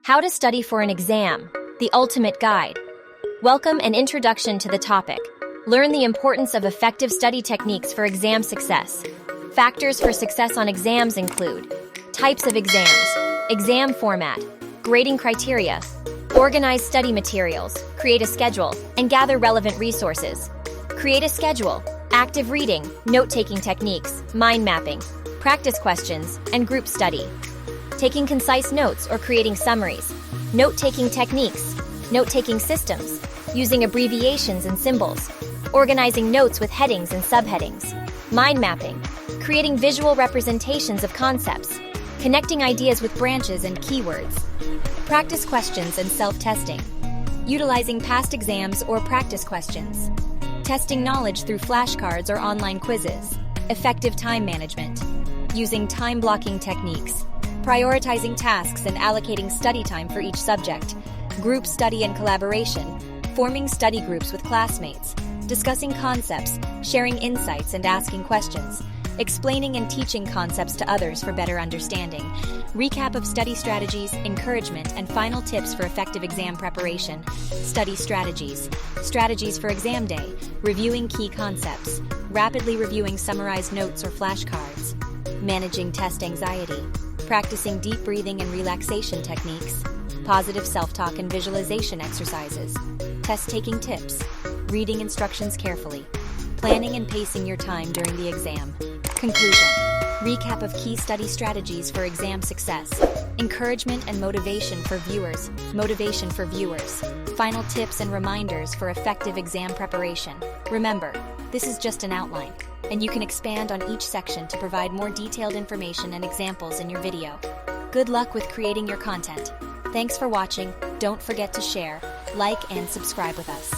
How to Study for an Exam, the Ultimate Guide. Welcome and introduction to the topic. Learn the importance of effective study techniques for exam success. Factors for success on exams include types of exams, exam format, grading criteria, organize study materials, create a schedule, and gather relevant resources. Create a schedule, active reading, note-taking techniques, mind mapping, practice questions, and group study. Taking concise notes or creating summaries, note-taking techniques, note-taking systems, using abbreviations and symbols, organizing notes with headings and subheadings, mind mapping, creating visual representations of concepts, connecting ideas with branches and keywords, practice questions and self-testing, utilizing past exams or practice questions, testing knowledge through flashcards or online quizzes, effective time management, using time blocking techniques, prioritizing tasks and allocating study time for each subject, group study and collaboration, forming study groups with classmates, discussing concepts, sharing insights and asking questions, explaining and teaching concepts to others for better understanding, recap of study strategies, encouragement, and final tips for effective exam preparation, study strategies, strategies for exam day, reviewing key concepts, rapidly reviewing summarized notes or flashcards, managing test anxiety, practicing deep breathing and relaxation techniques, positive self-talk and visualization exercises, test-taking tips, reading instructions carefully, planning and pacing your time during the exam. Conclusion. Recap of key study strategies for exam success. Encouragement and motivation for viewers. Final tips and reminders for effective exam preparation. Remember, this is just an outline, and you can expand on each section to provide more detailed information and examples in your video. Good luck with creating your content. Thanks for watching. Don't forget to share, like, and subscribe with us.